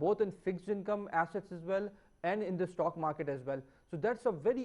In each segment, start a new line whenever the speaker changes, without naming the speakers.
both in fixed income assets as well and in the stock market as well. So that's a very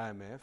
IMF,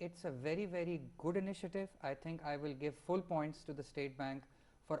it's a very, very good initiative. I think I will give full points to the State Bank for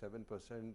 7%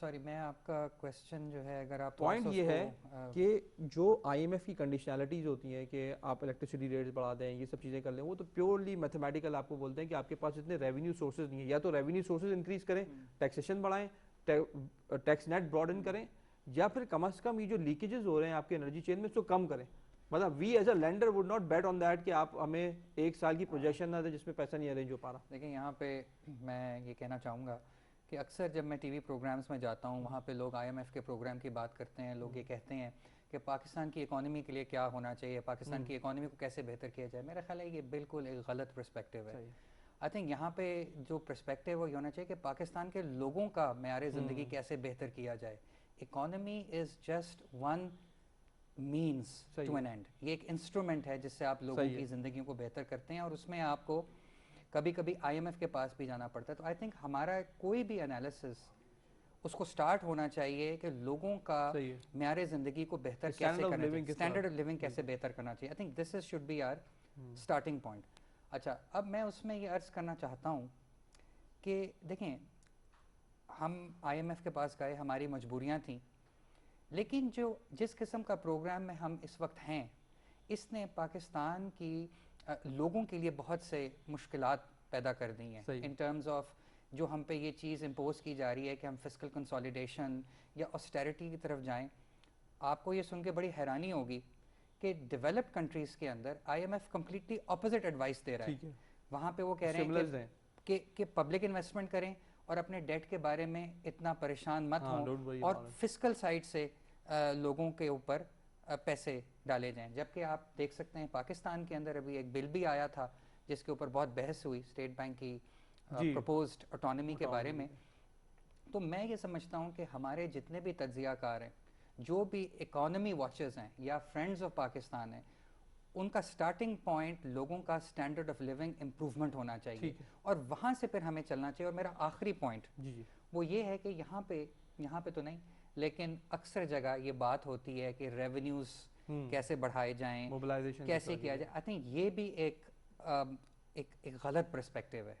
sorry میں آپ کا question جو ہے اگر آپ
point یہ ہے کہ جو آئی ایم ایف کی کنڈیشنالٹیز ہوتی ہیں کہ آپ الیکٹریسٹی ریٹس بڑھا دیں یہ سب چیزیں کر لیں, وہ تو پیورلی میتھمیٹیکل آپ کو بولتے ہیں کہ آپ کے پاس اتنے ریونیو سورسز نہیں ہیں, یا تو ریونیو سورسز انکریز کریں, ٹیکسیشن بڑھائیں, ٹیکس نیٹ براڈن کریں, یا پھر کم از کم یہ جو لیکیجز ہو رہے ہیں آپ کے انرجی چین میں اس کو کم کریں. مطلب we as a lender would not bet on that کہ آپ ہمیں ایک سال کی پروجیکشن نہ دیں جس میں پیسہ نہیں ارینج ہو پا رہا.
دیکھیں یہاں پہ میں یہ کہنا چاہوں گا کہ اکثر جب میں ٹی وی پروگرامز میں جاتا ہوں وہاں پہ لوگ آئی ایم ایف کے پروگرام کی بات کرتے ہیں, لوگ یہ کہتے ہیں کہ پاکستان کی اکانومی کے لیے کیا ہونا چاہیے, پاکستان کی اکانومی کو کیسے بہتر کیا جائے. میرا خیال ہے یہ بالکل ایک غلط پرسپیکٹیو ہے. آئی تھنک یہاں پہ جو پرسپیکٹیو وہ یہ ہونا چاہیے کہ پاکستان کے لوگوں کا معیار زندگی کیسے بہتر کیا جائے. Economy is just one minus two N and, یہ ایک انسٹرومنٹ ہے جس سے آپ لوگوں کی زندگیوں کو بہتر کرتے ہیں, اور اس میں آپ کو کبھی کبھی آئی ایم ایف کے پاس بھی جانا پڑتا ہے. تو آئی تھنک ہمارا کوئی بھی انالیسس اس کو سٹارٹ ہونا چاہیے کہ لوگوں کا معیار زندگی کو بہتر کیسے کرنا چاہیے, اسٹینڈرڈ آف لیونگ کیسے بہتر کرنا چاہیے. I think this is should be our starting point. اچھا اب میں اس میں یہ عرض کرنا چاہتا ہوں کہ دیکھیں ہم آئی ایم ایف کے پاس گئے, ہماری مجبوریاں تھیں, لیکن جس قسم کا پروگرام میں ہم اس وقت ہیں اس نے پاکستان کی لوگوں کے لیے بہت سے مشکلات پیدا کر دی ہیں ان ٹرمز آف جو ہم پہ یہ چیز امپوز کی جا رہی ہے کہ ہم فسکل کنسالیڈیشن یا آسٹیرٹی کی طرف جائیں. آپ کو یہ سن کے بڑی حیرانی ہوگی کہ ڈیولپڈ کنٹریز کے اندر I M F completely opposite advice دے رہا ہے. وہاں پہ وہ کہہ رہے ہیں کہ پبلک انویسٹمنٹ کریں اور اپنے ڈیٹ کے بارے میں اتنا پریشان مت ہوں, اور فسکل سائڈ سے لوگوں کے اوپر پیسے ڈالے جائیں. جبکہ آپ دیکھ سکتے ہیں پاکستان کے اندر ابھی ایک بل بھی آیا تھا جس کے اوپر بہت بحث ہوئی, اسٹیٹ بینک کی پروپوزڈ آٹونومی کے بارے میں. تو میں یہ سمجھتا ہوں کہ ہمارے جتنے بھی تجزیہ کار ہیں, جو بھی اکانومی واچرز ہیں یا فرینڈز آف پاکستان ہیں, ان کا سٹارٹنگ پوائنٹ لوگوں کا اسٹینڈرڈ آف لیونگ امپروومنٹ ہونا چاہیے, اور وہاں سے پھر ہمیں چلنا چاہیے. اور میرا آخری پوائنٹ وہ یہ ہے کہ یہاں پہ تو نہیں لیکن اکثر جگہ یہ بات ہوتی ہے کہ ریونیوز کیسے بڑھائے جائیں, کیسے کیا جائے. آئی تھنک یہ بھی ایک غلط پرسپیکٹیو ہے.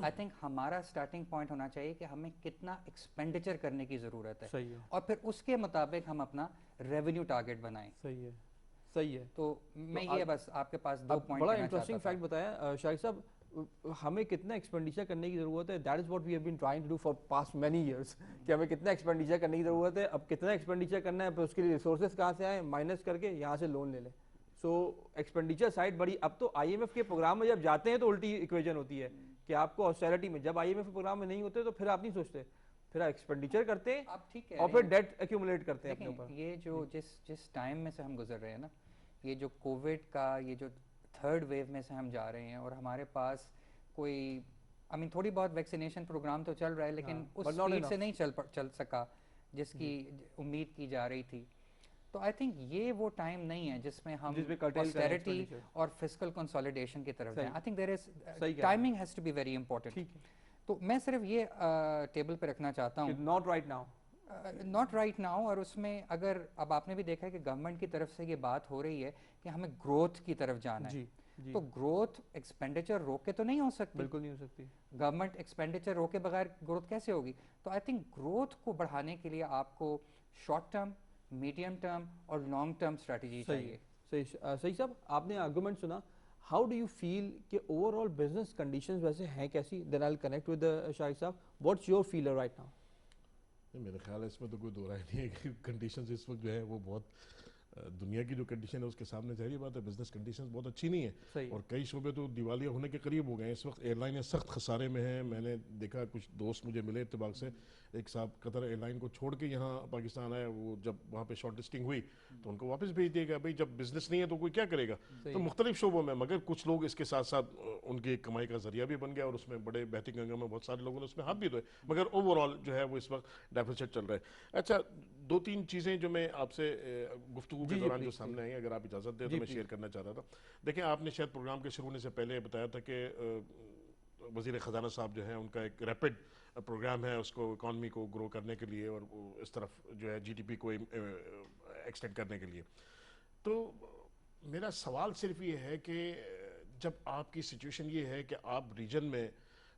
آئی تھنک ہمارا سٹارٹنگ پوائنٹ ہونا چاہیے کہ ہمیں کتنا ایکسپینڈیچر کرنے کی ضرورت ہے, اور پھر اس کے مطابق ہم اپنا ریونیو ٹارگٹ بنائیں.
صحیح ہے.
تو میں یہ بس آپ کے پاس 2 پوائنٹ
بڑا انٹرسٹنگ فیکٹ بتایا شاہد صاحب, ہمیں کتنا ایکسپینڈیچر کرنے کی ضرورت ہے. That is what we have been trying to do for past many years کہ ہمیں کتنا ایکسپینڈیچر کرنے کی ضرورت ہے. اب کتنا ایکسپینڈیچر کرنا ہے, پھر اس کے لیے ریسورسز کہاں سے آئیں, مائنس کر کے یہاں سے لون لے لیں. سو ایکسپینڈیچر سائڈ بڑی. اب تو آئی ایم ایف کے پروگرام میں جب جاتے ہیں تو الٹی ایکویژن ہوتی ہے کہ آپ کو آسٹیرٹی میں, جب آئی ایم ایف کے پروگرام میں نہیں ہوتے تو پھر آپ نہیں سوچتے, پھر ایکسپینڈیچر کرتے ہیں اور پھر ڈیٹ ایکیومولیٹ کرتے ہیں اپنے اوپر.
یہ جو جس ٹائم میں سے ہم گزر رہے ہیں نا, یہ جو کووڈ کا یہ جو 3rd ویو میں سے ہم جا رہے ہیں, اور ہمارے پاس کوئی تھوڑی بہت ویکسینیشن پروگرام تو چل رہا ہے لیکن اس سپیڈ سے نہیں چل سکا جس کی امید کی جا رہی تھی. تو آئی تھنک یہ وہ ٹائم نہیں ہے جس میں ہم آسٹیرٹی اور فسکل کنسالیڈیشن کی طرف جائیں. I think there is timing has to be very important. تو میں صرف یہ ٹیبل پہ رکھنا چاہتا ہوں,
ناٹ رائٹ ناؤ.
اور اس میں اگر اب آپ نے بھی دیکھا ہے کہ گورنمنٹ کی طرف سے یہ بات ہو رہی ہے کہ ہمیں گروتھ کی طرف جانا ہے, تو گروتھ ایکسپینڈیچر روک کے تو نہیں ہو سکتی,
بالکل نہیں ہو سکتی.
گورنمنٹ ایکسپینڈیچر روکے بغیر گروتھ کیسے ہوگی؟ تو آئی تھنک گروتھ کو بڑھانے کے لیے آپ کو شارٹ ٹرم, میڈیم ٹرم اور لانگ ٹرم اسٹریٹجی چاہیے.
صحیح صاحب, آپ نے آرگومنٹ سنا. ہاؤ ڈو یو فیل کہ اوور آل بزنس کنڈیشنز ویسے ہیں کیسی؟ دین آئی ول کنیکٹ ود شاہد صاحب. What's your فیلر right now?
میرا خیال ہے اس میں تو کوئی دو رائے نہیں ہے کہ کنڈیشنز اس وقت جو ہے وہ بہت دنیا کی جو کنڈیشن ہے اس کے سامنے ظاہری بات ہے بزنس کنڈیشنز بہت اچھی نہیں ہے, اور کئی شعبے تو دیوالیہ ہونے کے قریب ہو گئے ہیں. اس وقت ایئر لائنیں سخت خسارے میں ہیں. میں نے دیکھا کچھ دوست مجھے ملے اتفاق سے, ایک صاحب قطر ایئر لائن کو چھوڑ کے یہاں پاکستان آئے, وہ جب وہاں پہ شارٹ لسٹنگ ہوئی تو ان کو واپس بھیج دیا گیا. بھائی جب بزنس نہیں ہے تو کوئی کیا کرے گا؟ تو مختلف شعبوں میں, مگر کچھ لوگ اس کے ساتھ ساتھ ان کی کمائی کا ذریعہ بھی بن گیا, اور اس میں بڑے بہترین گنگا میں بہت سارے لوگوں نے اس میں ہاتھ بھی دھوئے, مگر اوور آل جو ہے وہ اس وقت ڈیفیسٹ چل رہا ہے. اچھا 2-3 چیزیں جو میں آپ سے گفتگو کے دوران جو سامنے آئی, اگر آپ اجازت دیں تو میں شیئر کرنا چاہ رہا تھا. دیکھیں آپ نے شاید پروگرام کے شروع ہونے سے پہلے بتایا تھا کہ وزیر خزانہ صاحب جو ہیں ان کا ایک ریپڈ پروگرام ہے اس کو اکانومی کو گرو کرنے کے لیے اور اس طرف جو ہے GDP کو ایکسٹینڈ کرنے کے لیے. تو میرا سوال صرف یہ ہے کہ جب آپ کی سچویشن یہ ہے کہ آپ ریجن میں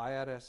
IRS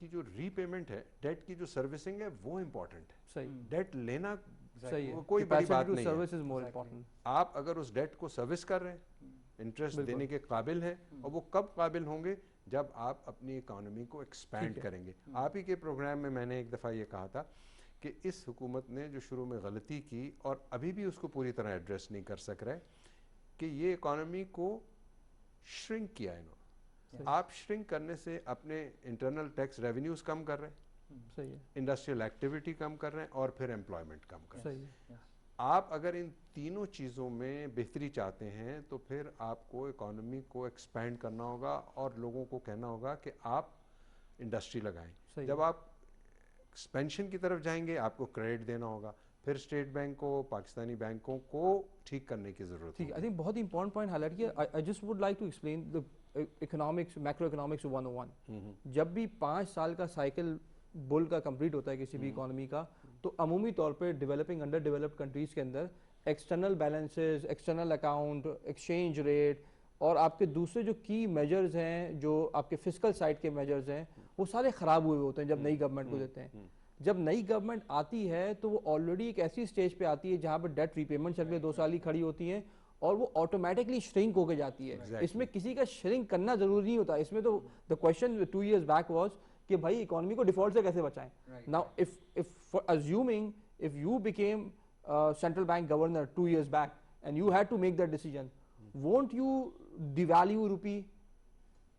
کی جو ری پیمنٹ ہے, ڈیٹ کی جو سروسنگ ہے وہ امپورٹنٹ ہے.
صحیح
ڈیٹ لینا
صحیح ہے,
کوئی بڑی بات نہیں
سروس
ہے.
از مور امپورٹنٹ.
آپ اگر اس ڈیٹ کو سروس کر رہے ہیں, انٹرسٹ دینے کے قابل ہیں, اور وہ کب قابل ہوں گے جب آپ اپنی اکانومی کو ایکسپینڈ کریں گے. آپ ہی کے پروگرام میں میں نے ایک دفعہ یہ کہا تھا کہ اس حکومت نے جو شروع میں غلطی کی اور ابھی بھی اس کو پوری طرح ایڈریس نہیں کر سک رہے, کہ یہ اکانومی کو شرنک کیا انہوں نے. آپ شرنک کرنے سے اپنے انٹرنل ٹیکس ریونیوز کم کر رہے ہیں,
صحیح ہے,
انڈسٹریل ایکٹیویٹی کم کر رہے ہیں, اور پھر امپلائمنٹ کم کر رہے ہیں.
صحیح ہے,
آپ اگر ان تینوں چیزوں میں بہتری چاہتے ہیں تو پھر آپ کو اکانومی کو ایکسپینڈ کرنا ہوگا اور لوگوں کو کہنا ہوگا کہ آپ انڈسٹری لگائیں. جب آپ ایکسپینشن کی طرف جائیں گے آپ کو کریڈٹ دینا ہوگا, پھر اسٹیٹ بینک کو, پاکستانی بینکوں کو ٹھیک کرنے کی ضرورت
ٹھیک ہے.
ہے.
آئی تھنک بہت امپورٹنٹ پوائنٹ ہائلائٹ کیا. I just would like to explain the economics, macro economics 101. جب بھی 5 سال کا سائیکل بل کا کمپلیٹ ہوتا ہے کسی بھی اکانومی کا, تو عمومی طور پہ ڈیولپنگ انڈر ڈیولپڈ کنٹریز کے اندر external balances, external account, exchange rate اور آپ کے دوسرے جو کی میجرز ہیں, جو آپ کے فسکل سائڈ کے میجرز ہیں, وہ سارے خراب ہوئے ہوتے ہیں جب نئی گورنمنٹ کو دیتے ہیں. جب نئی گورنمنٹ آتی ہے تو وہ آلریڈی ایک ایسی سٹیج پہ آتی ہے جہاں پہ ڈیٹ ری پیمنٹ اگلے 2 سال ہی کھڑی ہوتی ہیں اور وہ آٹومیٹکلی شرنک ہو کے جاتی ہے. اس میں کسی کا شرنک کرنا ضروری نہیں ہوتا. اس میں تو the question 2 years back was کہ بھائی اکانومی کو ڈیفالٹ سے کیسے بچائیں. Now if assuming if you became central bank governor 2 years back and you had to make that decision, won't you devalue rupee?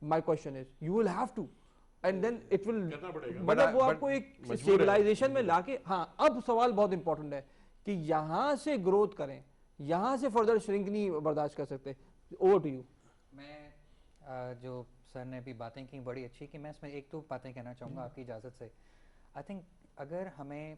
My question is, you will have to, and then it will, مطلب وہ آپ کو ایک stabilisation میں لا کے. ہاں, اب سوال بہت امپورٹنٹ ہے کہ یہاں سے گروتھ کریں, یہاں سے فردر شرنک نہیں برداشت کر سکتے. Over to you.
میں جو سر نے ابھی باتیں کی بڑی اچھی کہ میں اس میں ایک دو باتیں کہنا چاہوں گا آپ کی اجازت سے. آئی تھنک اگر ہمیں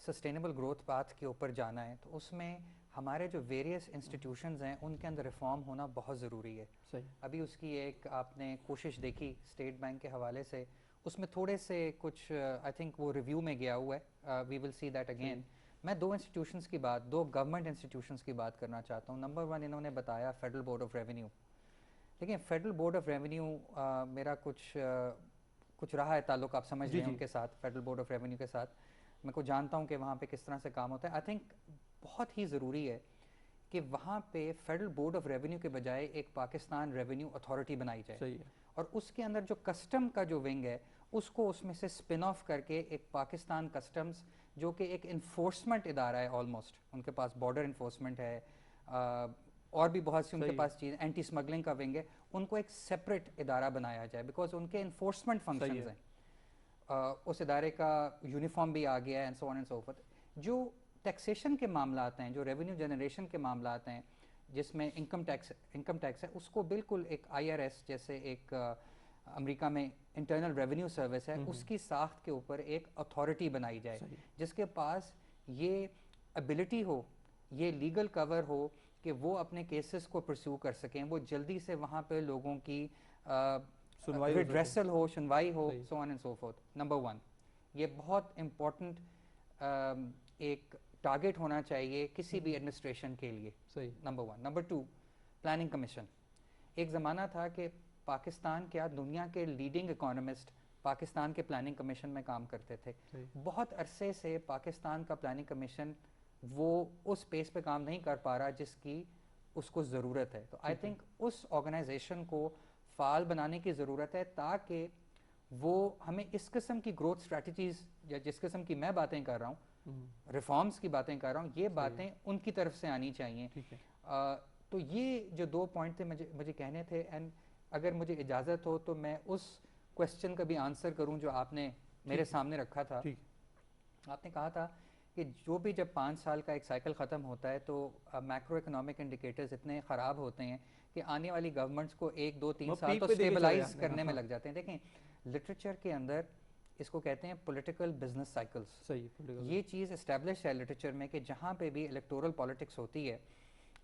سسٹینیبل گروتھ پاتھ کے اوپر جانا ہے تو اس میں ہمارے جو ویریس انسٹیٹیوشنز ہیں ان کے اندر ریفارم ہونا بہت ضروری ہے. ابھی اس کی ایک آپ نے کوشش دیکھی اسٹیٹ بینک کے حوالے سے, اس میں تھوڑے سے کچھ آئی تھنک وہ ریویو میں گیا ہوا ہے. وی ول سی دیٹ اگین. میں 2 انسٹیٹیوشنز کی بات, 2 گورنمنٹ انسٹیٹیوشنز کی بات کرنا چاہتا ہوں. نمبر 1 انہوں نے بتایا فیڈرل بورڈ آف ریونیو. دیکھیں فیڈرل بورڈ آف ریونیو میرا کچھ رہا ہے تعلق, آپ سمجھ لیں ان کے ساتھ, فیڈرل بورڈ آف ریونیو کے ساتھ. میں کو جانتا ہوں کہ وہاں پہ کس طرح سے کام ہوتا ہے. آئی تھنک بہت ہی ضروری ہے کہ وہاں پہ فیڈرل بورڈ آف ریونیو کے بجائے ایک پاکستان ریونیو اتھارٹی بنائی جائے, اور اس کے اندر جو کسٹم کا جو ونگ ہے اس کو اس میں سے اسپن آف کر کے ایک پاکستان کسٹمز جو کہ ایک انفورسمنٹ ادارہ ہے, آلموسٹ ان کے پاس بارڈر انفورسمنٹ ہے اور بھی بہت سی ان کے پاس چیز, اینٹی اسمگلنگ کا ونگ ہے, ان کو ایک سیپریٹ ادارہ بنایا جائے بیکاز ان کے انفورسمنٹ فنکشنز ہیں. اس ادارے کا یونیفارم بھی آ گیا ہے and so on and so fourth. جو ٹیکسیشن کے معاملات ہیں, جو ریونیو جنریشن کے معاملات ہیں, جس میں انکم ٹیکس ہے, اس کو بالکل ایک IRS جیسے ایک امریکہ میں انٹرنل ریونیو سروس ہے, اس کی ساخت کے اوپر ایک اتھارٹی بنائی جائے جس کے پاس یہ ایبلٹی ہو, یہ لیگل کور ہو کہ وہ اپنے کیسز کو پرسیو کر سکیں, وہ جلدی سے وہاں پہ لوگوں کی ریڈریسل ہو, سنوائی ہو, so on and so forth. Number 1 یہ بہت امپورٹنٹ ایک ٹارگیٹ ہونا چاہیے کسی بھی ایڈمنسٹریشن کے لیے. نمبر 1. Number 2 planning commission. ایک زمانہ تھا کہ پاکستان کیا دنیا کے لیڈنگ اکانومسٹ پاکستان کے پلاننگ کمیشن میں کام کرتے تھے. بہت عرصے سے پاکستان کا پلاننگ کمیشن وہ اس پیس پہ کام نہیں کر پا رہا جس کی اس کو ضرورت ہے. تو آئی تھنک اس آرگنائزیشن کو فعال بنانے کی ضرورت ہے تاکہ وہ ہمیں اس قسم کی گروتھ اسٹریٹجیز یا جس قسم کی میں باتیں کر رہا ہوں, ریفارمز کی باتیں کر رہا ہوں, یہ باتیں ان کی طرف سے آنی چاہیے. تو یہ جو 2 پوائنٹ تھے مجھے کہنے تھے, اینڈ اگر مجھے اجازت ہو تو میں اس کویسچن کا بھی آنسر کروں جو آپ نے میرے سامنے رکھا تھا. آپ نے کہا تھا کہ جو بھی جب 5 سال کا ایک سائیکل ختم ہوتا ہے تو میکرو اکنامک انڈیکیٹرز اتنے خراب ہوتے ہیں کہ آنے والی گورنمنٹس کو 1 2 3 سال تو اسٹیبلائز کرنے میں لگ جاتے ہیں. دیکھیں لٹریچر کے اندر اس کو کہتے ہیں پولیٹیکل بزنس سائیکلز. یہ چیز اسٹیبلش ہے لٹریچر میں کہ جہاں پہ بھی الیکٹورل پالیٹکس ہوتی ہے,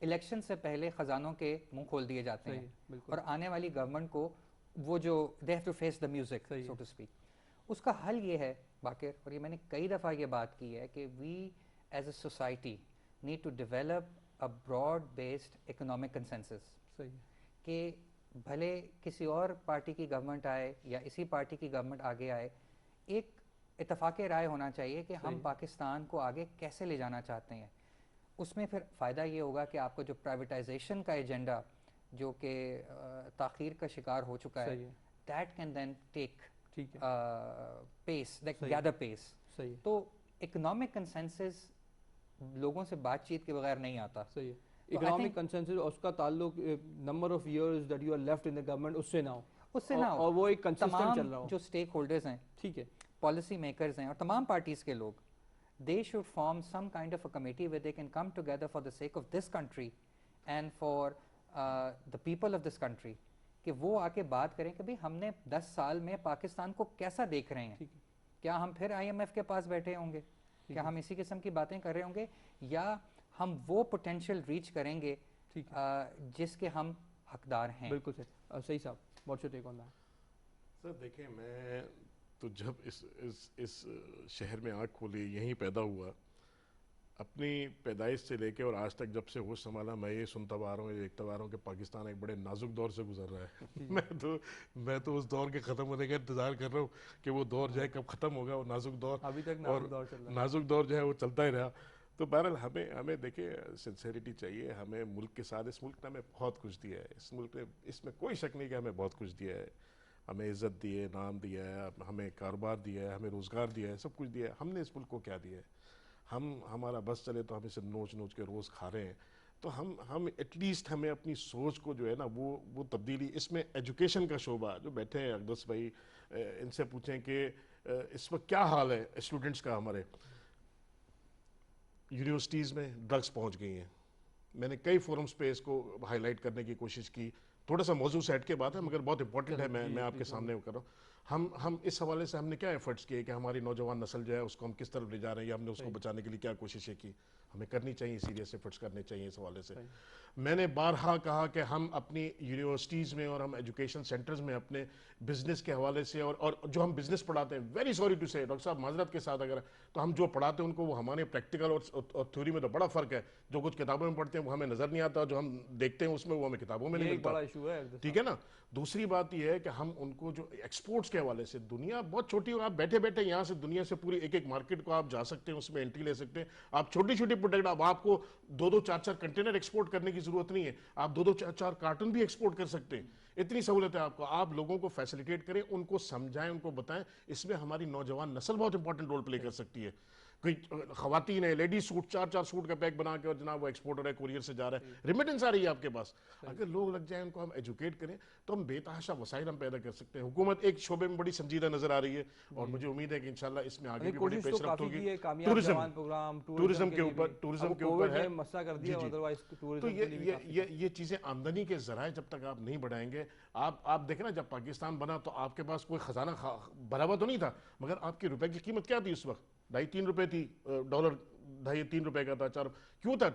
الیکشن سے پہلے خزانوں کے منہ کھول دیے جاتے ہیں, اور آنے والی گورنمنٹ کو وہ جو they have to face the music so to speak. اس کا حل یہ ہے باقر, اور یہ میں نے کئی دفعہ یہ بات کی ہے کہ we as a society need to develop a broad based economic consensus, کہ بھلے کسی اور پارٹی کی گورنمنٹ آئے یا اسی پارٹی کی گورنمنٹ آگے آئے، ایک اتفاق رائے ہونا چاہیے کہ ہم پاکستان کو آگے کیسے لے جانا چاہتے ہیں. اس میں پھر فائدہ یہ ہوگا کہ آپ کو جو پرائیویٹائزیشن کا ایجنڈا جو کہ تاخیر کا شکار ہو چکا ہے، دیٹ کین دین ٹیک پیس، گیدر پیس. تو اکنامک کنسنسس لوگوں سے بات چیت کے بغیر نہیں آتا.
صحیح ہے، اکنامک کنسنسس اس کا تعلق number of years that you are left in the government اس سے نہ ہو، اور وہ ایک کنسسٹنٹ چل رہا ہو.
جو اسٹیک ہولڈرز ہیں،
ٹھیک ہے،
پالیسی میکرز ہیں اور تمام پارٹیز کے لوگ، they should form some kind of a committee where they can come together for the sake of this country and for the people of this country, کہ وہ آ کے بات کریں کہ بھئی ہم نے 10 سال میں پاکستان کو کیسا دیکھ رہے ہیں. کیا ہم پھر IMF کے پاس بیٹھے ہوں گے؟ کیا ہم اسی قسم کی باتیں کر رہے ہوں گے، یا ہم وہ پوٹینشیل ریچ کریں گے جس کے ہم حقدار ہیں؟
بالکل صحیح صاحب، what's your take on that?
Sir دیکھیں، میں تو جب اس شہر میں آنکھ کھولی، یہیں پیدا ہوا، اپنی پیدائش سے لے کے اور آج تک جب سے ہوش سنبھالا، میں یہ سنتا آ رہا ہوں، یہ دیکھتا آ رہا ہوں کہ پاکستان ایک بڑے نازک دور سے گزر رہا ہے. میں تو اس دور کے ختم ہونے کا انتظار کر رہا ہوں کہ وہ دور جو ہے کب ختم ہوگا. وہ نازک دور،
ابھی تک
نازک دور جو ہے وہ چلتا ہی رہا. تو بہرحال ہمیں دیکھیں سنسیریٹی چاہیے. ہمیں ملک کے ساتھ، اس ملک نے ہمیں بہت کچھ دیا ہے. اس ملک نے، اس میں کوئی شک نہیں کہ ہمیں بہت کچھ دیا ہے. ہمیں عزت دی ہے، نام دیا ہے، ہمیں کاروبار دیا ہے، ہمیں روزگار دیا ہے، سب کچھ دیا ہے. ہم نے اس ملک کو کیا دیا ہے؟ ہمارا بس چلے تو ہم اسے نوچ کے روز کھا رہے ہیں. تو ہم ایٹ لیسٹ ہمیں اپنی سوچ کو جو ہے نا وہ تبدیلی. اس میں ایجوکیشن کا شعبہ جو بیٹھے ہیں اقدس بھائی، ان سے پوچھیں کہ اس وقت کیا حال ہے اسٹوڈنٹس کا. ہمارے یونیورسٹیز میں ڈرگس پہنچ گئی ہیں. میں نے کئی فورمز پہ اس کو ہائی لائٹ کرنے کی کوشش کی. تھوڑا سا موضوع سے ہٹ کے بات ہے مگر بہت امپورٹنٹ ہے. میں آپ کے سامنے کر رہا ہوں. ہم اس حوالے سے ہم نے کیا ایفرٹس کیے کہ ہماری نوجوان نسل جو ہے اس کو ہم کس طرف لے جا رہے ہیں، یا ہم نے اس کو بچانے کے لیے کیا کوششیں کی. ہمیں کرنی چاہیے، سیریس ایفرٹس کرنے چاہیے اس حوالے سے. میں نے بارہا کہا کہ ہم اپنی یونیورسٹیز میں اور ہم ایجوکیشن سینٹرز میں اپنے بزنس کے حوالے سے اور جو ہم بزنس پڑھاتے ہیں، ویری سوری ٹو سے ڈاکٹر صاحب معذرت کے ساتھ، اگر تو ہم جو پڑھاتے ہیں ان کو، وہ ہمارے پریکٹیکل اور تھیوری میں تو بڑا فرق ہے. جو کچھ کتابوں میں پڑھتے ہیں وہ ہمیں نظر نہیں آتا، جو ہم دیکھتے ہیں اس میں وہ ہمیں کتابوں میں نہیں ملتا.
بڑا ایشو ہے.
ٹھیک ہے نا. دوسری بات یہ ہے کہ ہم ان کو جو ایکسپورٹس کے حوالے سے، دنیا بہت چھوٹی ہے. آپ بیٹھے بیٹھے یہاں سے دنیا سے پوری ایک مارکیٹ کو آپ جا سکتے ہیں، اس میں انٹری لے سکتے ہیں. آپ چھوٹی چھوٹی پروڈکٹ، اب آپ کو 2-4 کنٹینر ایکسپورٹ کرنے کی ضرورت نہیں ہے. آپ 2-4 کارٹن بھی ایکسپورٹ کر سکتے ہیں. اتنی سہولت ہے آپ کو. آپ لوگوں کو فیسیلیٹیٹ کریں، ان کو سمجھائیں، ان کو بتائیں. اس میں ہماری نوجوان نسل بہت امپورٹنٹ رول پلے کر سکتی ہے. کوئی خواتین ہیں، لیڈیز سوٹ 4 سوٹ کا پیک بنا کے اور جناب وہ ایکسپورٹ ہو رہا ہے، کوریئر سے جا رہا ہے، ریمیٹنس آ رہی ہے آپ کے پاس. اگر لوگ لگ جائیں، ان کو ہم ایجوکیٹ کریں تو ہم بے تحاشا وسائل ہم پیدا کر سکتے ہیں. حکومت ایک شعبے میں بڑی سنجیدہ نظر آ رہی ہے اور مجھے امید ہے کہ انشاءاللہ اس میں آگے بھی بڑی پیش رفت ہوگی. ٹورزم کے اوپر ہے
مسئلہ کر دیا.
تو یہ چیزیں آمدنی کے ذرائع جب تک آپ نہیں بڑھائیں گے. آپ دیکھیں نا، جب پاکستان بنا تو آپ کے پاس کوئی خزانہ بھرا ہوا تو نہیں تھا، مگر آپ کے روپے کی قیمت کیا تھی اس وقت؟ 2.5-3 روپے تھی. ڈالر 2.5-3 روپے کا تھا. 4 کیوں تھا؟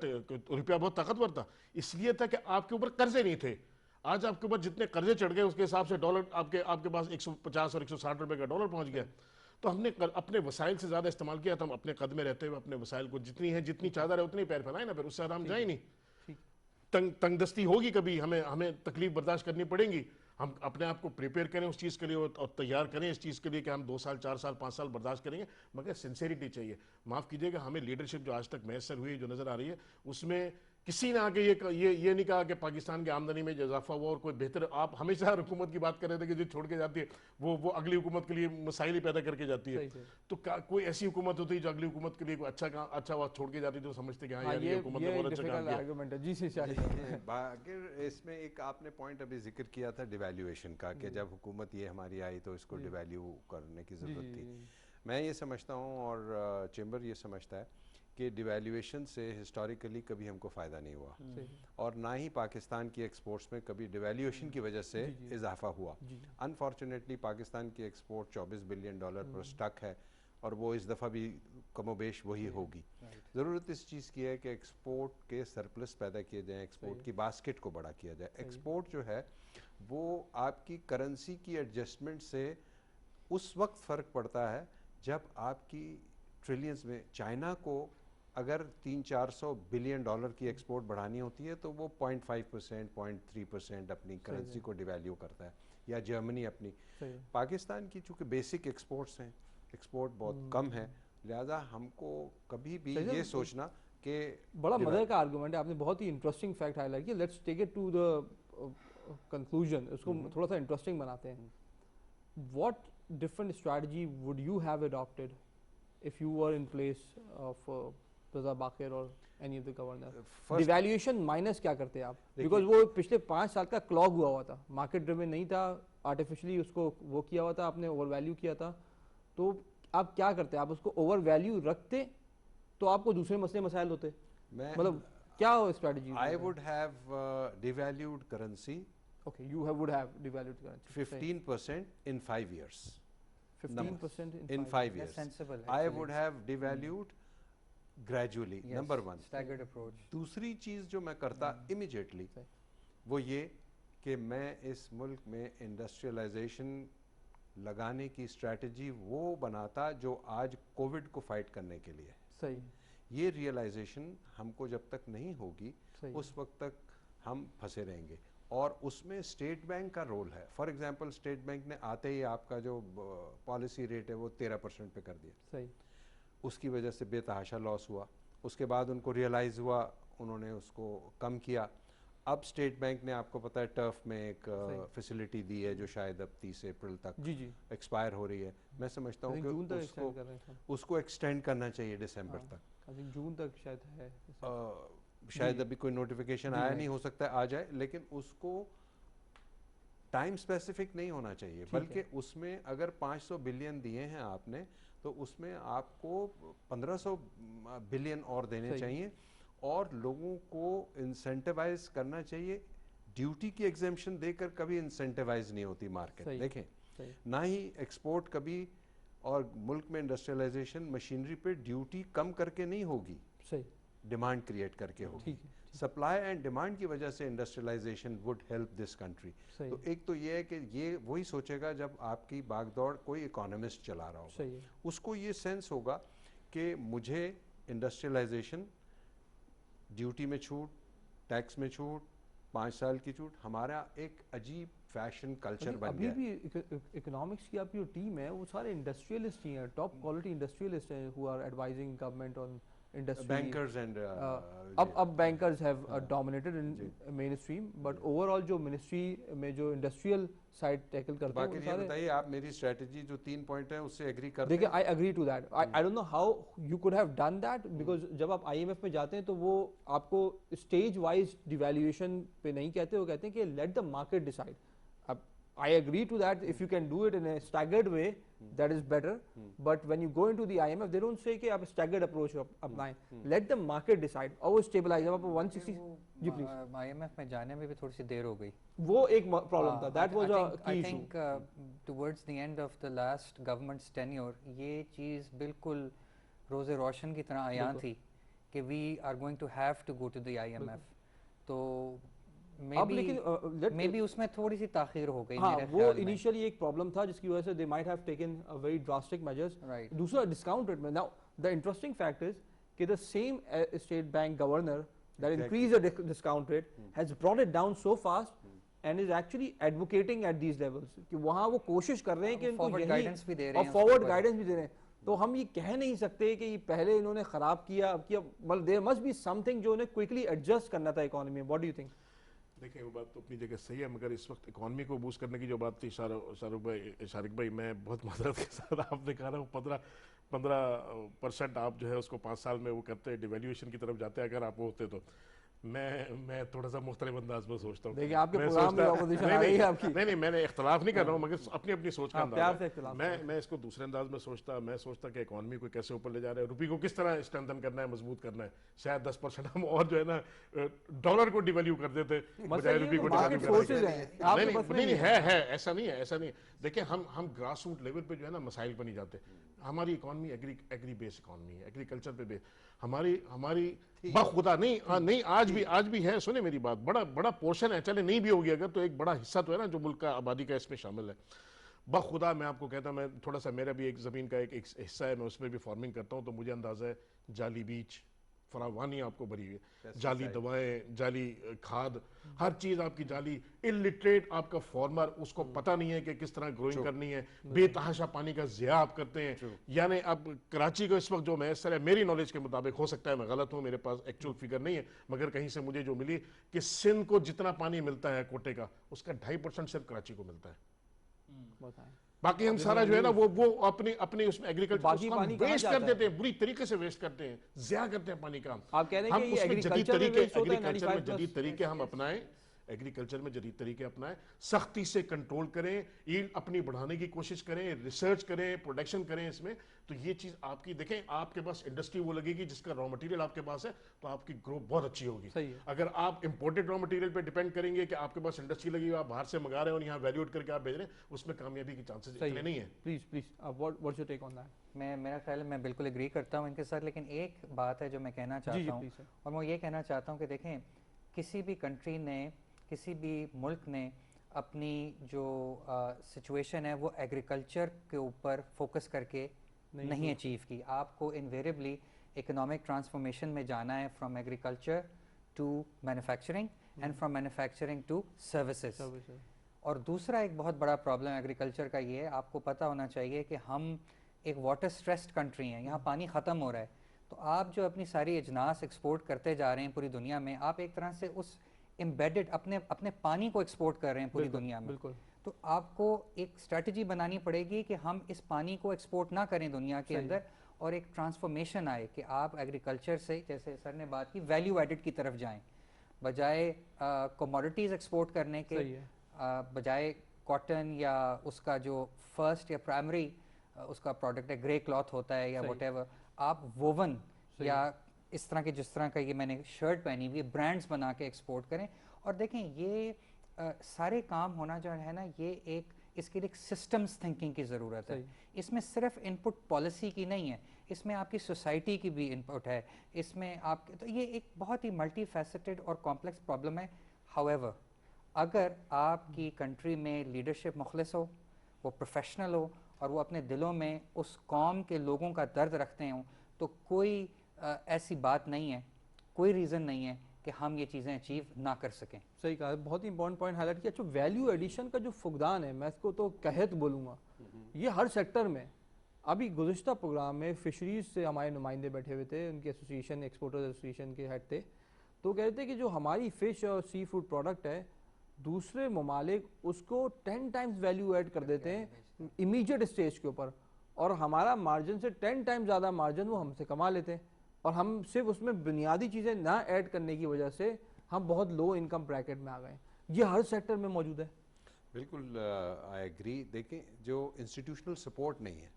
روپیہ بہت طاقتور تھا. اس لیے تھا کہ آپ کے اوپر قرضے نہیں تھے. آج آپ کے اوپر جتنے قرضے چڑھ گئے اس کے حساب سے ڈالر آپ کے پاس 150 اور 160 روپے کا ڈالر پہنچ گیا. تو ہم نے اپنے وسائل سے زیادہ استعمال کیا تھا. ہم اپنے قد میں رہتے ہوئے اپنے وسائل کو جتنی چادر ہے اتنی پیر پھیلائیں نا، پھر اس سے آرام جائیں نہیں. تنگ دستی ہوگی کبھی، ہمیں تکلیف برداشت کرنی پڑیں گی. ہم اپنے آپ کو پریپیئر کریں اس چیز کے لیے اور تیار کریں اس چیز کے لیے کہ ہم 2 سال 4 سال 5 سال برداشت کریں گے. مگر سنسیریٹی چاہیے. معاف کیجیے گا، ہمیں لیڈرشپ جو آج تک میسر ہوئی، جو نظر آ رہی ہے، اس میں کسی نے آگے یہ نہیں کہا کہ پاکستان کی آمدنی میں اضافہ ہوا اور کوئی بہتر. آپ ہمیشہ ہر حکومت کی بات کر رہے تھے کہ جو چھوڑ کے جاتی ہے وہ اگلی حکومت کے لیے مسائل ہی پیدا کر کے جاتی ہے. تو کوئی ایسی حکومت ہوتی ہے جو اگلی حکومت کے لیے کوئی اچھا وقت چھوڑ کے جاتی ہے تو سمجھتے کہ ہاں یار یہ حکومت نے بہت اچھا کام کیا.
اس میں ایک آپ نے پوائنٹ ابھی ذکر کیا تھا ڈیویلیویشن کا، کہ جب حکومت یہ ہماری آئی تو اس کو ڈیویلیو کرنے کی ضرورت تھی. میں یہ سمجھتا ہوں اور چیمبر یہ سمجھتا ہے کہ ڈیویلیویشن سے ہسٹوریکلی کبھی ہم کو فائدہ نہیں ہوا، اور نہ ہی پاکستان کی ایکسپورٹس میں کبھی ڈیویلیویشن کی وجہ سے اضافہ ہوا. انفارچونیٹلی پاکستان کی ایکسپورٹ 24 بلین ڈالر پر سٹک ہے، اور وہ اس دفعہ بھی کم و بیش وہی ہوگی. ضرورت اس چیز کی ہے کہ ایکسپورٹ کے سرپلس پیدا کیے جائیں، ایکسپورٹ کی باسکٹ کو بڑا کیا جائے. ایکسپورٹ جو ہے وہ آپ کی کرنسی کی ایڈجسٹمنٹ سے اس وقت فرق پڑتا ہے جب آپ کی ٹریلینز میں چائنا کو اگر 300-400 بلین ڈالر کی ایکسپورٹ بڑھانی ہوتی ہے تو وہ 0.5%, 0.3% اپنی کرنسی کو ڈیویلیو کرتا ہے, یا جرمنی اپنی. پاکستان کی چونکہ بیسک ایکسپورٹس ہیں, ایکسپورٹ بہت کم ہے, لہذا ہم کو کبھی بھی یہ سوچنا کہ
بڑا مزے کا آرگومنٹ ہے, آپ نے بہت ہی انٹرسٹنگ فیکٹ ہائی لائٹ کیا. Let's take it to the conclusion, اس کو تھوڑا سا انٹرسٹنگ بناتے ہیں. What different strategy would you have adopted if you were in place of Raza Baqir or any of the governor? Devaluation minus کیا کرتے آپ, because وہ پچھلے 5 سال کا کلاگ ہوا تھا, مارکیٹ ڈریون نہیں تھا, آرٹیفیشلی اس کو وہ کیا ہوا تھا, آپ نے اوور ویلیو کیا تھا. تو آپ کیا کرتے, آپ اس کو اوور ویلیو رکھتے تو آپ کو دوسرے مسئلے مسائل ہوتے, مطلب کیا strategy?
I would have devalued currency.
Okay, you would have devalued currency
15% in 5 years.
15%
in 5 years. I would have devalued gradually. Number one.
Staggered approach.
دوسری چیز جو میں کرتا immediately وہ یہ کہ میں اس ملک میں انڈسٹریلائزیشن لگانے کی اسٹریٹجی وہ بناتا جو آج کووڈ کو فائٹ کرنے کے لیے.
صحیح.
یہ ریئلائزیشن ہم کو جب تک نہیں ہوگی اس وقت تک ہم پھنسے رہیں گے, اور اس میں اسٹیٹ بینک کا رول ہے. فار ایگزامپل اسٹیٹ بینک نے آتے ہی آپ کا جو پالیسی ریٹ ہے وہ 13% پہ کر دیا.
صحیح.
اس کی وجہ سے بے تحاشا لاس ہوا. اس کے بعد ان کو ریئلائز ہوا, انہوں نے اس کو کم کیا. اب اسٹیٹ بینک نے آپ کو پتہ ہے ٹرف میں ایک فیسلٹی دی ہے جو شاید اب 30 اپریل تک ایکسپائر ہو رہی ہے. میں سمجھتا ہوں کہ اس کو ایکسٹینڈ کرنا چاہیے دسمبر تک,
جون تک شاید ہے.
شاید ابھی کوئی نوٹیفیکیشن آیا نہیں, ہو سکتا ہے آ جائے, لیکن اس کو ٹائم اسپیسیفک نہیں ہونا چاہیے, بلکہ اس میں اگر 500 بلین دیے ہیں آپ نے تو اس میں آپ کو 1500 بلین اور دینے چاہیے, اور لوگوں کو انسینٹیوائز کرنا چاہیے. ڈیوٹی کی ایگزیمپشن دے کر کبھی انسینٹیوائز نہیں ہوتی مارکیٹ. دیکھیں نہ ہی ایکسپورٹ کبھی اور ملک میں انڈسٹریلائزیشن مشینری پہ ڈیوٹی کم کر کے نہیں ہوگی, ڈیمانڈ کریٹ کر کے ہوگی. سپلائی اینڈ ڈیمانڈ کی وجہ سے industrialisation would help this country. تو ایک تو یہ ہے کہ یہ وہی سوچے گا جب آپ کی باغ دوڑ کوئی اکانومسٹ چلا رہا ہوگا, اس کو یہ سینس ہوگا کہ مجھے انڈسٹریلائزیشن, ڈیوٹی میں چھوٹ, ٹیکس میں چھوٹ, 5 سال کی چھوٹ, ہمارا ایک عجیب فیشن کلچر بن گیا.
ابھی بھی اکنامکس کی آپ کی جو ٹیم ہے وہ سارے انڈسٹریلسٹ ہی ہیں, ٹاپ کوالٹی انڈسٹریلسٹ ہیں who are advising government on industry.
Bankers and
اب bankers have dominated in mainstream, but overall جو ministry میں جو industrial side tackle کرتے ہیں.
باقی یہ بتائیے آپ میری اسٹریٹجی جو 3 پوائنٹ ہیں اس سے ایگری کرتے ہیں؟
دیکھیں I agree to that. I don't know how you could have done that, because جب آپ IMF میں جاتے ہیں تو وہ آپ کو stage wise devaluation پہ نہیں کہتے, وہ کہتے ہیں کہ let the market decide. I agree to that. If you can do it in a staggered way, that is better. But when you go into the IMF, they don't say کہ آپ staggered approach اپنائیں. Let the market decide. اور وہ stabilize. جب آپ 160 جی please.
IMF میں جانے میں بھی تھوڑی سی دیر ہو گئی.
وہ ایک پرابلم تھا. That was a key issue.
I think towards the end of the last government's tenure, یہ چیز بالکل روز روشن کی طرح عیاں تھی کہ we are going to have to go to the IMF. تو مے بی اس میں تھوڑی سی تاخیر ہو گئی.
ہاں وہ انیشیلی ایک پرابلم تھا جس کی وجہ سے they might have taken a very drastic measures. دوسرا ڈسکاؤنٹ ریٹ میں. Now the interesting fact is کہ the same state bank governor that increased the discount rate has brought it down so fast and is actually advocating at these levels کہ وہاں وہ کوشش کر رہے ہیں کہ ان کو یہی اور فارورڈ گائیڈنس بھی دے رہے ہیں. تو ہم یہ کہہ نہیں سکتے کہ یہ پہلے انہوں نے خراب کیا اب کیا, مطلب there must be something جو انہیں quickly adjust کرنا تھا اکانومی میں. What do you think?
دیکھیں وہ بات تو اپنی جگہ صحیح ہے, مگر اس وقت اکانومی کو بوسٹ کرنے کی جو بات تھی شارق بھائی, میں بہت معذرت کے ساتھ آپ نے کہا نا 15% آپ جو ہے اس کو 5 سال میں وہ کرتے ڈیویلیویشن کی طرف جاتے, اگر آپ وہ ہوتے تو میں تھوڑا سا مختلف انداز میں سوچتا ہوں.
دیکھیں آپ کے پروگرام میں اپوزیشن آ رہی ہے آپ کی.
نہیں میں نے اختلاف نہیں کر رہا ہوں, مگر اپنی سوچ کا انداز ہے. میں اس کو دوسرے انداز میں سوچتا کہ اکانومی کو کیسے اوپر لے جا رہا ہے, روپی کو کس طرح اسٹرینتھن کرنا ہے, مضبوط کرنا ہے. شاید 10% ہم اور جو ہے نا ڈالر کو ڈیویلیو کر دیتے بجائے روپی کو ڈیویلیو کرنے. نہیں ہے ایسا نہیں. دیکھیں ہم گراس روٹ لیول پہ جو ہے نا مسائل پہ نہیں جاتے. ہماری اکانومی ایگری بیس اکانومی ہے, ایگریکلچر پہ بیس. ہماری بخدا نہیں آج بھی ہے. سنیں میری بات, بڑا پورشن ہے, چلے نہیں بھی ہوگی اگر تو ایک بڑا حصہ تو ہے نا جو ملک کا آبادی کا اس میں شامل ہے. بخدا میں آپ کو کہتا ہوں, میں تھوڑا سا میرا بھی ایک زمین کا ایک حصہ ہے, میں اس میں بھی فارمنگ کرتا ہوں, تو مجھے اندازہ ہے جالی بیچ فراوانی آپ کو بھری ہوئی ہے، جعلی دوائیں، جعلی کھاد، ہر چیز آپ کی جعلی، الٹریٹ آپ کا فارمر، اس کو پتہ نہیں ہے کہ کس طرح گروئنگ کرنی ہے، بے تحاشا پانی کا ضیاع آپ کرتے ہیں. یعنی اب کراچی کو اس وقت جو میسر ہے میری نالج کے مطابق، ہو سکتا ہے میں غلط ہوں، میرے پاس ایکچوئل فگر نہیں ہے، مگر کہیں سے مجھے جو ملی کہ سندھ کو جتنا پانی ملتا ہے کوٹے کا، اس کا 2.5% صرف کراچی کو ملتا ہے. باقی ہم سارا جو ہے نا وہ اپنی اس میں ایگریکلچر ہم ویسٹ کر دیتے ہیں، بری طریقے سے ویسٹ کرتے ہیں، ضیاع کرتے ہیں پانی کا.
آپ کہہ رہے ہیں
ہم
کہ
اس
یہ
میں جدید
ایگریکلچر میں
طریقے،
ویسٹ ہوتا ہے
ایگریکلچر میں
95+.
جدید طریقے ہم اپنائیں، ایگریکلچر میں جدید طریقے اپنائیں، سختی سے کنٹرول کریں، ایلڈ اپنی بڑھانے کی کوشش کریں، ریسرچ کریں، پروڈکشن کریں اس میں. تو یہ چیز آپ کی دیکھیں، آپ کے پاس انڈسٹری وہ لگے گی جس کا را مٹیریل آپ کے پاس ہے، تو آپ کی گروتھ بہت اچھی ہوگی. اگر آپ امپورٹڈ را مٹیریل پہ ڈیپینڈ کریں گے کہ آپ کے پاس انڈسٹری لگی ہوئی، آپ باہر سے منگا رہے ہیں اور یہاں ویلیوٹ کر کے آپ بھیج رہے ہیں، اس میں کامیابی کے چانسز اتنے نہیں ہیں.
Please what's your take on that?
میرا خیال ہے میں بالکل ایگری کرتا ہوں ان کے ساتھ، لیکن ایک بات ہے جو میں کہنا چاہتا ہوں، اور میں یہ کہنا چاہتا ہوں کہ دیکھیں، کسی بھی کنٹری نے، کسی بھی ملک نے اپنی جو سچویشن ہے وہ ایگریکلچر کے اوپر فوکس کر کے نہیں اچیو کی. آپ کو انویریبلی اکنامک ٹرانسفارمیشن میں جانا ہے، from agriculture to manufacturing and from manufacturing to services. اور دوسرا ایک بہت بڑا پرابلم ایگریکلچر کا یہ ہے، آپ کو پتہ ہونا چاہیے کہ ہم ایک واٹر اسٹریسڈ کنٹری ہیں، یہاں پانی ختم ہو رہا ہے. تو آپ جو اپنی ساری اجناس ایکسپورٹ کرتے جا رہے ہیں پوری دنیا میں، آپ ایک طرح سے اس امبیڈڈ اپنے پانی کو ایکسپورٹ کر رہے ہیں پوری دنیا میں. تو آپ کو ایک اسٹریٹجی بنانی پڑے گی کہ ہم اس پانی کو ایکسپورٹ نہ کریں دنیا کے اندر، اور ایک ٹرانسفارمیشن آئے کہ آپ ایگریکلچر سے، جیسے سر نے بات کی، ویلیو ایڈڈ کی طرف جائیں، بجائے کوموڈیٹیز ایکسپورٹ کرنے کے، بجائے کاٹن یا اس کا جو فرسٹ یا پرائمری اس کا پروڈکٹ ہے، گرے کلاتھ ہوتا ہے یا واٹ ایور، آپ ووون یا اس طرح کے، جس طرح کا یہ میں نے شرٹ پہنی ہوئی ہے، برانڈز بنا کے ایکسپورٹ کریں. اور دیکھیں یہ سارے کام ہونا جو ہے نا، یہ ایک اس کے لیے ایک سسٹمز تھنکنگ کی ضرورت ہے. اس میں صرف ان پٹ پالیسی کی نہیں ہے، اس میں آپ کی سوسائٹی کی بھی ان پٹ ہے، اس میں آپ، تو یہ ایک بہت ہی ملٹی فیسٹڈ اور کمپلیکس پرابلم ہے. ہاؤ ایور، اگر آپ کی کنٹری میں لیڈرشپ مخلص ہو، وہ پروفیشنل ہو، اور وہ اپنے دلوں میں اس قوم کے لوگوں کا درد رکھتے ہوں، تو کوئی ایسی بات نہیں ہے، کوئی ریزن نہیں ہے کہ ہم یہ چیزیں اچیو نہ کر سکیں.
صحیح کہا، بہت ہی امپورٹنٹ پوائنٹ ہائی لائٹ کیا. اچھا، ویلیو ایڈیشن کا جو فقدان ہے، میں اس کو تو قحط بولوں گا، یہ ہر سیکٹر میں. ابھی گزشتہ پروگرام میں فشریز سے ہمارے نمائندے بیٹھے ہوئے تھے، ان کے ایسوسیشن، ایکسپورٹرز ایسوسیشن کے ہیڈ تھے، تو کہہ رہے تھے کہ جو ہماری فش اور سی فوڈ پروڈکٹ ہے، دوسرے ممالک اس کو 10 ٹائمز ویلیو ایڈ کر دیتے ہیں امیجیٹ اسٹیج کے اوپر، اور ہمارا مارجن سے 10 ٹائم زیادہ مارجن وہ ہم سے کما لیتے ہیں، اور ہم صرف اس میں بنیادی چیزیں نہ ایڈ کرنے کی وجہ سے ہم بہت لو انکم بریکٹ میں آ گئے. یہ ہر سیکٹر میں موجود ہے.
بالکل آئی ایگری. دیکھیں، جو انسٹیٹیوشنل سپورٹ نہیں ہے،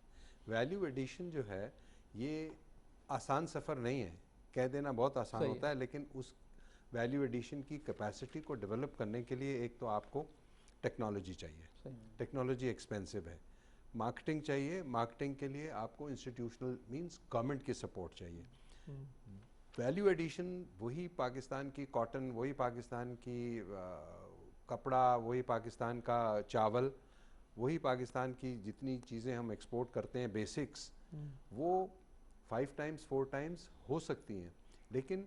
ویلیو ایڈیشن جو ہے یہ آسان سفر نہیں ہے. کہہ دینا بہت آسان ہوتا ہے، لیکن اس ویلیو ایڈیشن کی کیپیسٹی کو ڈیولپ کرنے کے لیے ایک تو آپ کو ٹیکنالوجی چاہیے، ٹیکنالوجی ایکسپینسو ہے. مارکیٹنگ چاہیے، مارکیٹنگ کے لیے آپ کو انسٹیٹیوشنل مینس گورنمنٹ کی سپورٹ چاہیے. ویلیو ایڈیشن وہی پاکستان کی کاٹن، وہی پاکستان کی کپڑا، وہی پاکستان کا چاول، وہی پاکستان کی جتنی چیزیں ہم ایکسپورٹ کرتے ہیں بیسکس، وہ 5 ٹائمز 4 ٹائمز ہو سکتی ہیں. لیکن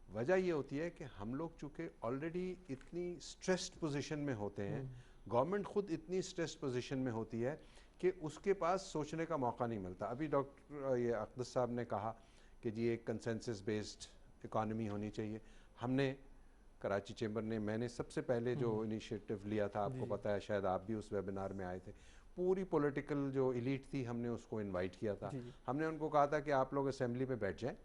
وجہ یہ ہوتی ہے کہ ہم لوگ چونکہ آلریڈی اتنی اسٹریسڈ پوزیشن میں ہوتے ہیں، گورنمنٹ خود اتنی اسٹریسڈ پوزیشن میں ہوتی ہے کہ اس کے پاس سوچنے کا موقع نہیں ملتا. ابھی ڈاکٹر یہ اقدس صاحب نے کہا کہ جی ایک کنسنسس بیسڈ اکانومی ہونی چاہیے. ہم نے کراچی چیمبر نے، میں نے سب سے پہلے جو انیشیٹو لیا تھا، آپ کو پتہ ہے، شاید آپ بھی اس ویبینار میں آئے تھے، پوری پولیٹیکل جو ایلیٹ تھی ہم نے اس کو انوائٹ کیا تھا. ہم نے ان کو کہا تھا کہ آپ لوگ اسمبلی میں بیٹھ جائیں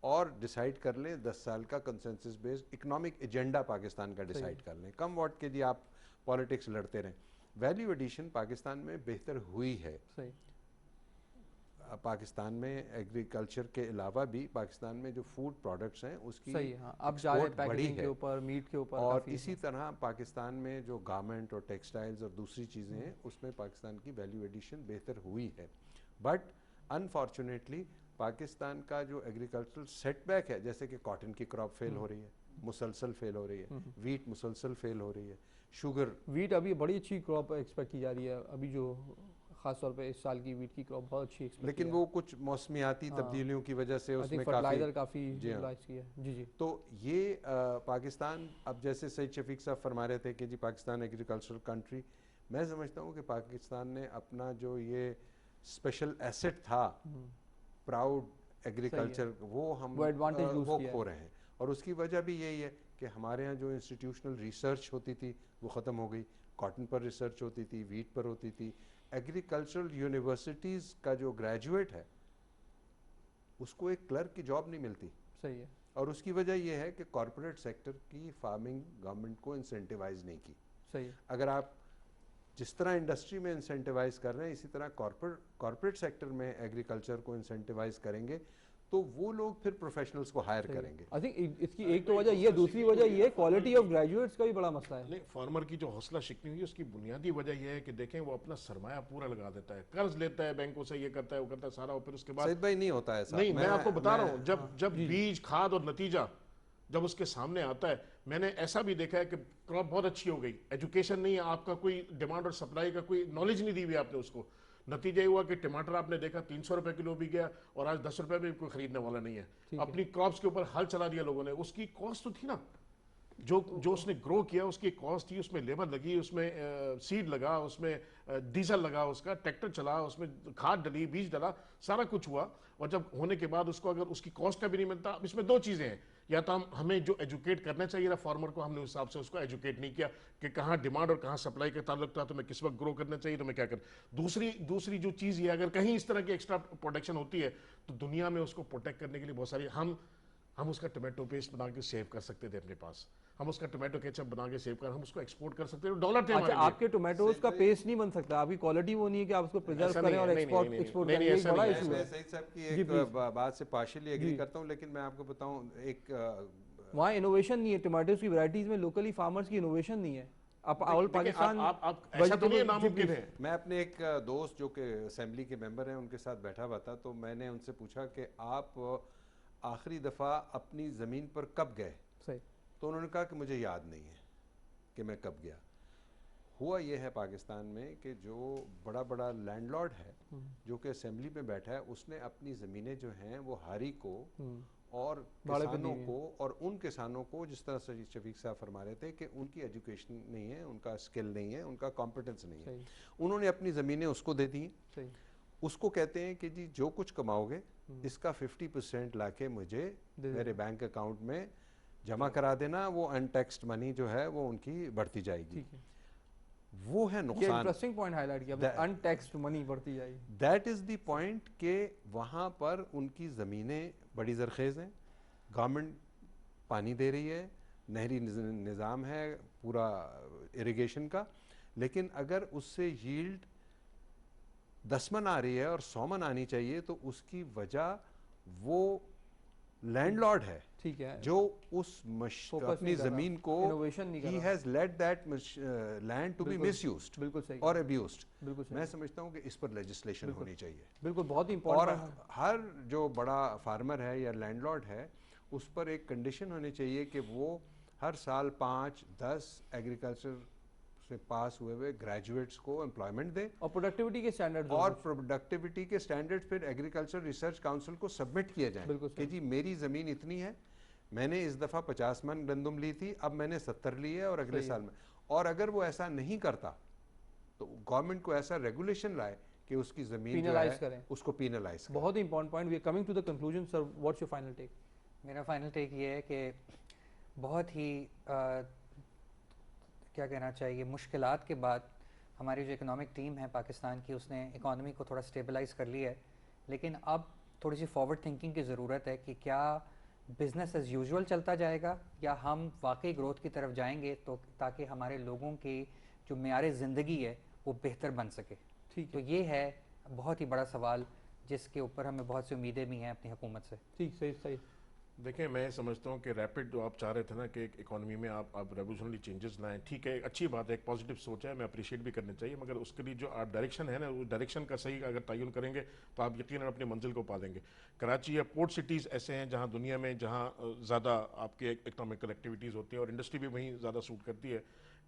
اور ڈیسائیڈ کر لیں 10 سال کا consensus based economic agenda Pakistan کا ڈیسائیڈ کر لیں. کم واٹ کے جی آپ پالیٹکس لڑتے رہیں. ویلیو ایڈیشن پاکستان میں بہتر ہوئی ہے. پاکستان میں ایگریکلچر کے علاوہ بھی پاکستان میں جو فوڈ پروڈکٹس ہیں اس کی ایکسپورٹ بڑھی ہے،
میٹ کے اوپر،
اور اسی طرح پاکستان میں جو گارمنٹ اور ٹیکسٹائلز اور دوسری چیزیں ہیں اس میں پاکستان کی ویلیو ایڈیشن بہتر ہوئی ہے. بٹ انفارچونیٹلی پاکستان کا جو ایگریکلچرل سیٹ بیک ہے، جیسے کہ کاٹن کی کراپ فیل ہو رہی ہے، مسلسل فیل ہو رہی ہے، ویٹ مسلسل فیل ہو رہی ہے، شوگر،
ویٹ ابھی بڑی اچھی کراپ ایکسپیکٹ کی جا رہی ہے. ابھی جو خاص طور پہ اس سال کی ویٹ کی کراپ بہت اچھی ایکسپیکٹ
لیکن وہ کچھ موسمیاتی تبدیلیوں کی وجہ سے اس میں
فرٹیلائزر کافی یوٹیلائز کیا ہے. جی
تو یہ پاکستان اب جیسے سعید شفیق صاحب فرما رہے تھے کہ جی پاکستان ایگریکلچرل کنٹری، میں سمجھتا ہوں کہ پاکستان نے اپنا جو یہ اسپیشل ایسٹ تھا پراؤڈ ایگریکلچر وہ ہم وہ کھو رہے ہیں، اور اس کی وجہ بھی یہی ہے کہ ہمارے ہاں جو انسٹیٹیوشنل ریسرچ ہوتی تھی وہ ختم ہو گئی. کاٹن پر ریسرچ ہوتی تھی، ویٹ پر ہوتی تھی. ایگریکلچرل یونیورسٹیز کا جو گریجویٹ ہے اس کو ایک کلرک کی جاب نہیں ملتی.
صحیح ہے.
اور اس کی وجہ یہ ہے کہ کارپوریٹ سیکٹر کی فارمنگ گورنمنٹ کو انسینٹیوائز نہیں کی.
صحیح.
اگر آپ جس طرح انڈسٹری میں انسینٹیوائز کر رہے ہیں اسی طرح کارپوریٹ سیکٹر میں ایگریکلچر کو انسینٹیوائز کریں گے تو وہ لوگ پھر پروفیشنلز کو ہائر کریں گے.
آئی تھنک اس کی ایک تو وجہ یہ، دوسری وجہ یہ ہے کوالٹی آف گریجویٹس کا بھی بڑا مسئلہ ہے.
نہیں، فارمر کی جو حوصلہ شکنی ہوئی اس کی بنیادی وجہ یہ ہے کہ دیکھیں وہ اپنا سرمایہ پورا لگا دیتا ہے، قرض لیتا ہے بینکوں سے، یہ کرتا ہے وہ کرتا ہے سارا، اور پھر اس کے بعد
سعید بھائی نہیں ہوتا ایسا.
نہیں، میں آپ کو بتا رہا ہوں جب بیج، کھاد اور نتیجہ جب اس کے سامنے آتا ہے، میں نے ایسا بھی دیکھا ہے کہ کراپ بہت اچھی ہو گئی، ایجوکیشن نہیں ہے آپ کا، کوئی ڈیمانڈ اور سپلائی کا کوئی نالج نہیں دی ہوئی آپ نے اس کو، نتیجہ یہ ہوا کہ ٹماٹر آپ نے دیکھا 300 روپے کلو بھی گیا اور آج 10 روپے میں کوئی خریدنے والا نہیں ہے. اپنی کراپس کے اوپر ہل چلا دیا لوگوں نے. اس کی کاسٹ تو تھی نا، جو اس نے گرو کیا اس کی کاسٹ تھی، اس میں لیبر لگی، اس میں سیڈ لگا، اس میں ڈیزل لگا، اس کا ٹریکٹر چلا، اس میں کھاد ڈلی، بیج ڈلا، سارا کچھ ہوا. اور جب ہونے کے بعد اس کو اگر اس کی کاسٹ کا بھی نہیں ملتا، اب اس میں دو چیزیں ہیں، یا تو ہمیں جو ایجوکیٹ کرنا چاہیے تھا فارمر کو، ہم نے اس حساب سے اس کو ایجوکیٹ نہیں کیا کہ کہاں ڈیمانڈ اور کہاں سپلائی کا تعلق تھا، تو میں کس وقت گرو کرنا چاہیے تو میں کیا کروں. دوسری جو چیز یہ اگر کہیں اس طرح کی ایکسٹرا پروڈکشن ہوتی ہے تو دنیا میں اس کو پروٹیکٹ کرنے کے لیے بہت ساری، ہم اس کا ٹمیٹو پیسٹ بنا کے سیو کر سکتے تھے اپنے پاس، ہم اس کا ٹمیٹو کیچپ بنا کے سیو کر ہم اس کو ایکسپورٹ کر سکتے ہیں. ڈالر تھے ہمارے لیے.
آپ کے ٹومیٹوز کا پیسٹ نہیں بن سکتا، آپ کی کوالٹی وہ نہیں ہے کہ آپ اس کو پریزرو کریں اور ایکسپورٹ کریں. یہ بڑا ایشو ہے.
سعید صاحب کی ایک بات سے پارشلی ایگری کرتا ہوں، لیکن میں آپ کو بتاؤں ایک
وہاں انوویشن نہیں ہے، ٹومیٹوز کی ورائٹیز میں لوکلی فارمرز کی انوویشن نہیں ہے. پاکستان
ایسا تو نہیں ہے ناممکن ہے.
میں اپنے ایک دوست جو کہ اسمبلی کے ممبر ہیں ان کے ساتھ بیٹھا ہوا تھا، تو میں نے ان سے پوچھا کہ آپ آخری دفعہ اپنی زمین پر کب گئے؟ تو انہوں نے کہا کہ مجھے یاد نہیں ہے کہ میں کب گیا. ہوا یہ ہے پاکستان میں کہ جو بڑا بڑا لینڈ لارڈ ہے جو کہ اسمبلی میں بیٹھا ہے، اس نے اپنی زمینیں جو ہیں وہ ہاری کو اور کسانوں کو، اور ان کسانوں کو جس طرح سعید شفیق صاحب فرما رہے تھے کہ ان کی ایجوکیشن نہیں ہے، ان کا اسکل نہیں ہے، ان کا کمپٹنس نہیں ہے، انہوں نے اپنی زمینیں اس کو دے دی. اس کو کہتے ہیں کہ جی جو کچھ کماؤ گے اس کا 50% لا کے مجھے میرے بینک اکاؤنٹ میں جمع کرا دینا، وہ ان ٹیکسڈ منی جو ہے وہ ان کی بڑھتی جائے گی. وہ ہے نقصان.
انٹرسٹنگ پوائنٹ ہائی لائٹ کیا، ان ٹیکسڈ منی بڑھتی جائے گی.
دیٹ از دی پوائنٹ کہ وہاں پر ان کی زمینیں بڑی زرخیز ہیں، گورنمنٹ پانی دے رہی ہے، نہری نظام ہے پورا اریگیشن کا، لیکن اگر اس سے ییلڈ 10 من آ رہی ہے اور 100 من آنی چاہیے تو اس کی وجہ وہ لینڈ لارڈ ہے جو اس اپنی زمین کو he has let that land to be misused اور abused. میں سمجھتا ہوں کہ اس پر لیجسلیشن ہونی چاہیے.
بالکل بہت امپورٹنٹ.
اور ہر جو بڑا فارمر ہے یا لینڈ لارڈ ہے اس پر ایک کنڈیشن ہونی چاہیے کہ وہ ہر سال 5-10 ایگریکلچر سے پاس ہوئے گریجویٹس کو امپلائمنٹ دے
اور پروڈکٹیوٹی کے سٹینڈرڈ،
اور پروڈکٹیوٹی کے سٹینڈرڈ پھر ایگریکلچر ریسرچ کاؤنسل کو سبمٹ کیے جائیں کہ جی میری زمین اتنی ہے، میں نے اس دفعہ 50 من گندم لی تھی، اب میں نے 70 لی ہے اور اگلے سال میں. اور اگر وہ ایسا نہیں کرتا تو گورنمنٹ کو ایسا ریگولیشن لائے کہ اس کی زمین جو ہے اس کو پینلائز کریں.
بہت important point. We are coming to the conclusion. Sir what's your final take?
میرا فائنل ٹیک یہ ہے کہ بہت ہی کیا کہنا چاہیے، مشکلات کے بعد ہماری جو اکنامک ٹیم ہے پاکستان کی اس نے اکانومی کو تھوڑا اسٹیبلائز کر لیا ہے، لیکن اب تھوڑی سی فارورڈ تھنکنگ کی ضرورت ہے کہ کیا بزنس ایز یوزول چلتا جائے گا یا ہم واقعی گروتھ کی طرف جائیں گے تو تاکہ ہمارے لوگوں کی جو معیار زندگی ہے وہ بہتر بن سکے. تو یہ ہے بہت ہی بڑا سوال جس کے اوپر ہمیں بہت سی امیدیں بھی ہیں اپنی حکومت سے.
ٹھیک، صحیح.
دیکھیں میں سمجھتا ہوں کہ ریپڈ جو آپ چاہ رہے تھے نا کہ ایک اکانومی میں آپ ریولیوشنری چینجز لائیں، ٹھیک ہے، اچھی بات ہے، ایک پازیٹیو سوچ ہے، میں اپریشیٹ بھی کرنا چاہیے، مگر اس کے لیے جو آپ ڈائریکشن ہے نا اس ڈائریکشن کا صحیح اگر تعین کریں گے تو آپ یقیناً اپنی منزل کو پا لیں گے. کراچی یا پورٹ سٹیز ایسے ہیں جہاں دنیا میں جہاں زیادہ آپ کے اکنامیکل ایکٹیویٹیز ہوتی ہیں اور انڈسٹری بھی وہیں زیادہ سوٹ کرتی ہے.